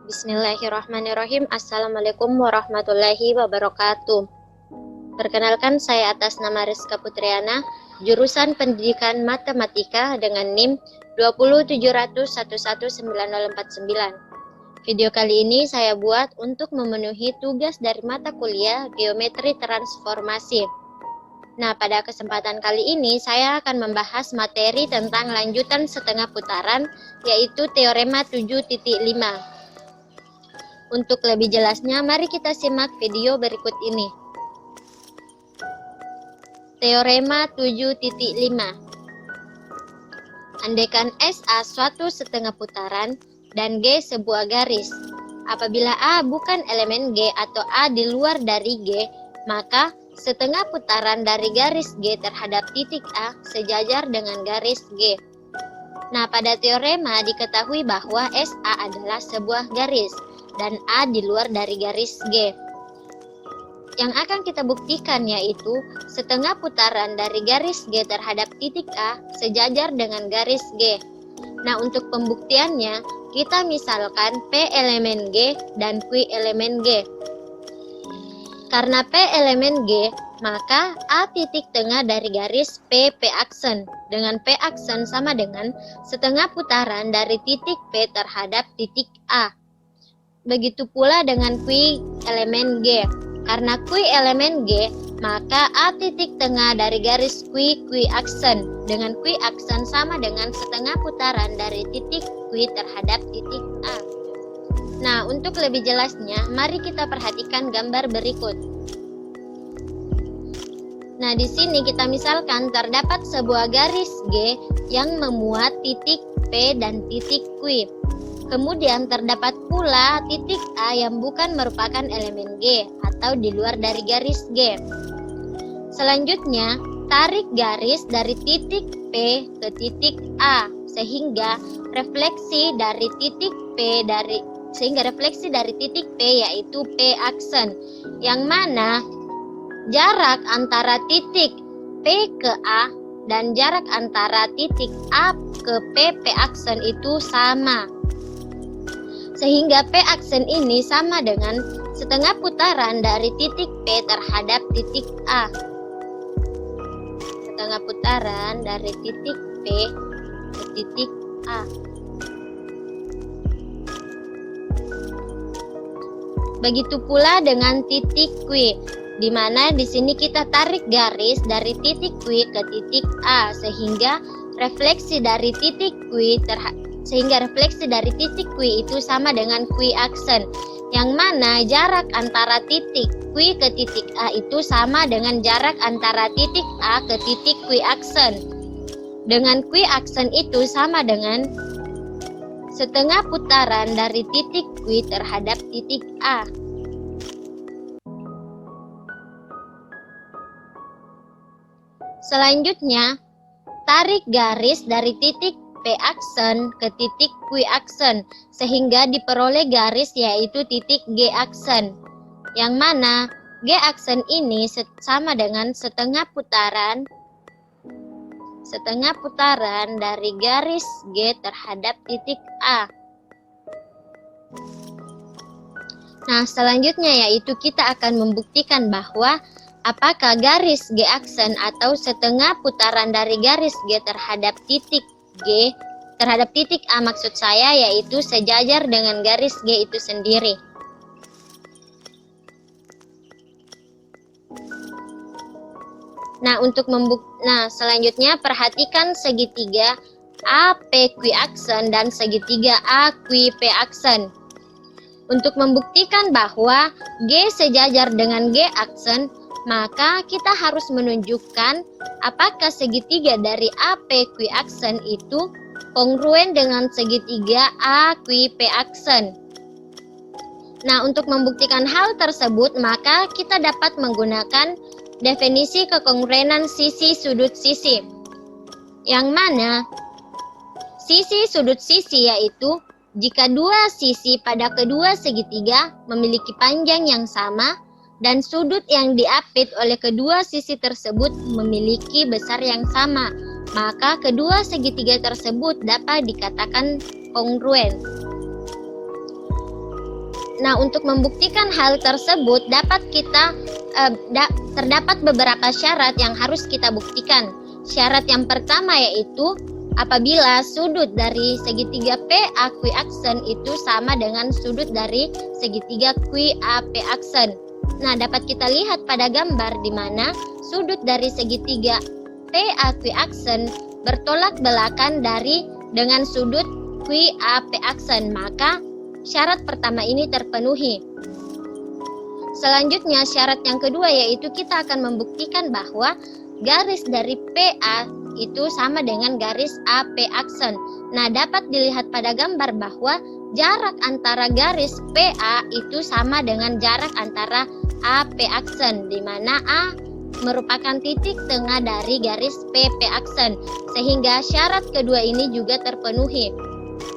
Bismillahirrahmanirrahim. Assalamualaikum warahmatullahi wabarakatuh. Perkenalkan, saya atas nama Rizka Putriana, jurusan Pendidikan Matematika dengan NIM 20701119049. Video kali ini saya buat untuk memenuhi tugas dari mata kuliah Geometri Transformasi. Nah, pada kesempatan kali ini saya akan membahas materi tentang lanjutan setengah putaran, yaitu Teorema 7.5. Untuk lebih jelasnya, mari kita simak video berikut ini. Teorema 7.5. Andaikan SA suatu setengah putaran dan G sebuah garis. Apabila A bukan elemen G atau A di luar dari G, maka setengah putaran dari garis G terhadap titik A sejajar dengan garis G. Nah, pada teorema diketahui bahwa SA adalah sebuah garis dan A di luar dari garis G. Yang akan kita buktikan yaitu setengah putaran dari garis G terhadap titik A sejajar dengan garis G. Nah, untuk pembuktiannya, kita misalkan P elemen G dan Q elemen G. Karena P elemen G, maka A titik tengah dari garis P aksen. Dengan P aksen sama dengan setengah putaran dari titik P terhadap titik A. Begitu pula dengan Q elemen G. Karena Q elemen G, maka A titik tengah dari garis Q aksen. Dengan Q aksen sama dengan setengah putaran dari titik Q terhadap titik A. Nah, untuk lebih jelasnya, mari kita perhatikan gambar berikut. Nah, di sini kita misalkan terdapat sebuah garis G yang memuat titik P dan titik Q. Kemudian terdapat pula titik A yang bukan merupakan elemen G atau di luar dari garis G. Selanjutnya, tarik garis dari titik P ke titik A sehingga refleksi dari titik P yaitu P aksen, yang mana jarak antara titik P ke A dan jarak antara titik A ke P aksen itu sama. Sehingga P aksen ini sama dengan setengah putaran dari titik P terhadap titik A. Setengah putaran dari titik P ke titik A. Begitu pula dengan titik Q, di mana di sini kita tarik garis dari titik Q ke titik A sehingga refleksi dari titik Q itu sama dengan Q aksen, yang mana jarak antara titik Q ke titik A itu sama dengan jarak antara titik A ke titik Q aksen. Dengan Q aksen itu sama dengan setengah putaran dari titik Q terhadap titik A. Selanjutnya, tarik garis dari titik P aksen ke titik Q aksen sehingga diperoleh garis yaitu titik G aksen, yang mana G aksen ini sama dengan setengah putaran dari garis G terhadap titik A. Nah, selanjutnya yaitu kita akan membuktikan bahwa apakah garis G aksen atau setengah putaran dari garis G terhadap titik A maksud saya, yaitu sejajar dengan garis G itu sendiri. Nah, selanjutnya perhatikan segitiga APQ aksen dan segitiga AQP aksen. Untuk membuktikan bahwa G sejajar dengan G aksen, maka kita harus menunjukkan apakah segitiga dari APQ aksen itu kongruen dengan segitiga AQP aksen. Nah, untuk membuktikan hal tersebut, maka kita dapat menggunakan definisi kekongruenan sisi sudut sisi, yang mana sisi sudut sisi yaitu jika dua sisi pada kedua segitiga memiliki panjang yang sama dan sudut yang diapit oleh kedua sisi tersebut memiliki besar yang sama, maka kedua segitiga tersebut dapat dikatakan kongruen. Nah, untuk membuktikan hal tersebut terdapat beberapa syarat yang harus kita buktikan. Syarat yang pertama yaitu apabila sudut dari segitiga PA quiaksen itu sama dengan sudut dari segitiga QAP aksen. Nah, dapat kita lihat pada gambar di mana sudut dari segitiga PA quiaksen bertolak belakang dengan sudut QAP aksen, maka syarat pertama ini terpenuhi. Selanjutnya syarat yang kedua yaitu kita akan membuktikan bahwa garis dari PA itu sama dengan garis AP aksen. Nah, dapat dilihat pada gambar bahwa jarak antara garis PA itu sama dengan jarak antara AP aksen, di mana A merupakan titik tengah dari garis PP aksen, sehingga syarat kedua ini juga terpenuhi.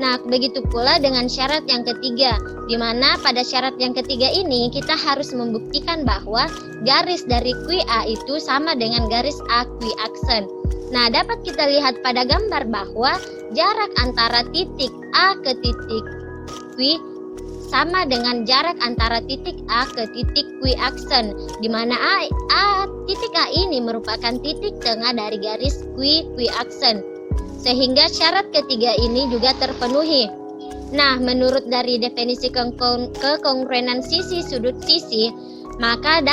Nah, begitu pula dengan syarat yang ketiga, di mana pada syarat yang ketiga ini kita harus membuktikan bahwa garis dari QA itu sama dengan garis AQ aksen. Nah, dapat kita lihat pada gambar bahwa jarak antara titik A ke titik Q sama dengan jarak antara titik A ke titik Q aksen, di mana titik A ini merupakan titik tengah dari garis Q aksen. Sehingga syarat ketiga ini juga terpenuhi. Nah, menurut dari definisi kekongruenan sisi sudut sisi, maka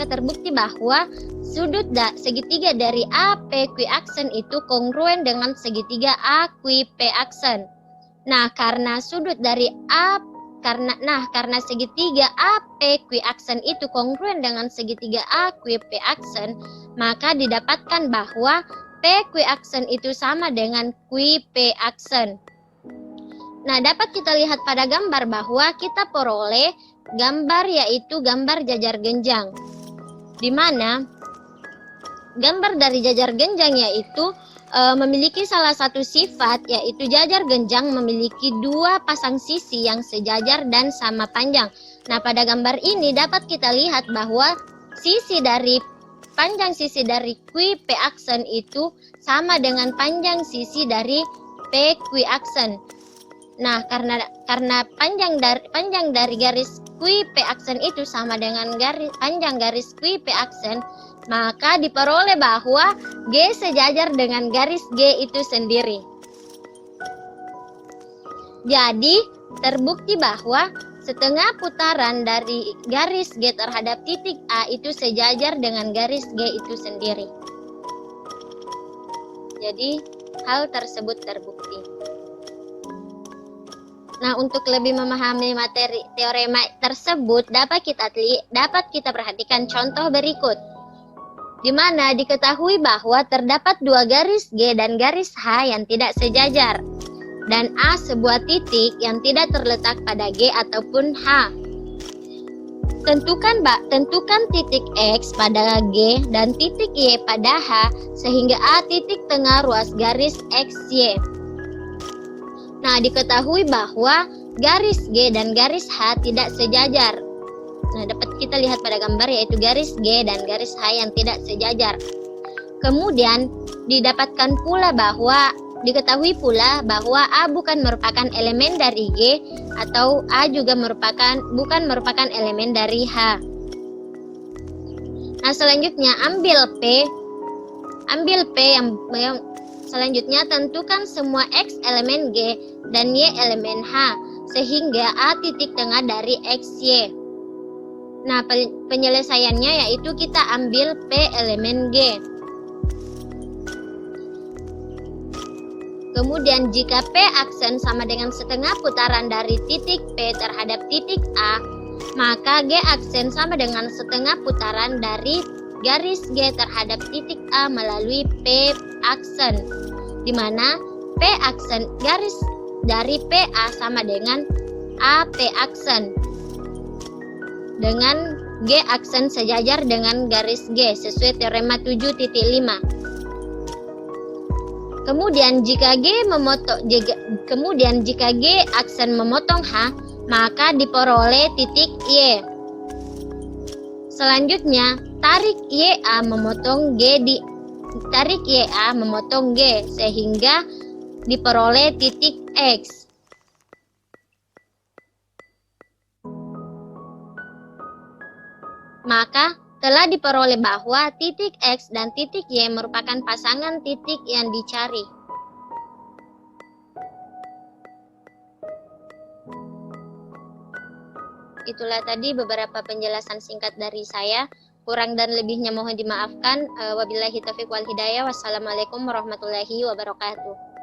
terbukti bahwa sudut segitiga dari AP Q aksen itu kongruen dengan segitiga AQ P aksen. Nah, karena segitiga AP Q aksen itu kongruen dengan segitiga AQ P aksen, maka didapatkan bahwa PQ aksen itu sama dengan QP aksen. Nah, dapat kita lihat pada gambar bahwa kita peroleh gambar yaitu gambar jajar genjang, di mana gambar dari jajar genjang yaitu memiliki salah satu sifat yaitu jajar genjang memiliki dua pasang sisi yang sejajar dan sama panjang. Nah, pada gambar ini dapat kita lihat bahwa panjang sisi dari QP aksen itu sama dengan panjang sisi dari PQ aksen. Nah, karena panjang dari garis QP aksen itu sama dengan panjang garis QP aksen, maka diperoleh bahwa G sejajar dengan garis G itu sendiri. Jadi, terbukti bahwa setengah putaran dari garis G terhadap titik A itu sejajar dengan garis G itu sendiri. Jadi, hal tersebut terbukti. Nah, untuk lebih memahami materi teorema tersebut dapat kita perhatikan contoh berikut, di mana diketahui bahwa terdapat dua garis G dan garis H yang tidak sejajar, dan A sebuah titik yang tidak terletak pada G ataupun H. Tentukan titik X pada G dan titik Y pada H, sehingga A titik tengah ruas garis XY. Nah, diketahui bahwa garis G dan garis H tidak sejajar. Nah, dapat kita lihat pada gambar yaitu garis G dan garis H yang tidak sejajar. Kemudian diketahui pula bahwa A bukan merupakan elemen dari G atau A juga bukan merupakan elemen dari H. Nah, selanjutnya ambil P yang selanjutnya tentukan semua X elemen G dan Y elemen H sehingga A titik tengah dari XY. Nah, penyelesaiannya yaitu kita ambil P elemen G. Kemudian jika P aksen sama dengan setengah putaran dari titik P terhadap titik A, maka G aksen sama dengan setengah putaran dari garis G terhadap titik A melalui P aksen, di mana P aksen garis dari PA sama dengan AP aksen, dengan G aksen sejajar dengan garis G sesuai teorema 7.5. Kemudian jika G aksen memotong H, maka diperoleh titik Y. Selanjutnya, tarik YA memotong G sehingga diperoleh titik X. maka telah diperoleh bahwa titik X dan titik Y merupakan pasangan titik yang dicari. Itulah tadi beberapa penjelasan singkat dari saya. Kurang dan lebihnya mohon dimaafkan. Wabillahi taufiq wal hidayah. Wassalamualaikum warahmatullahi wabarakatuh.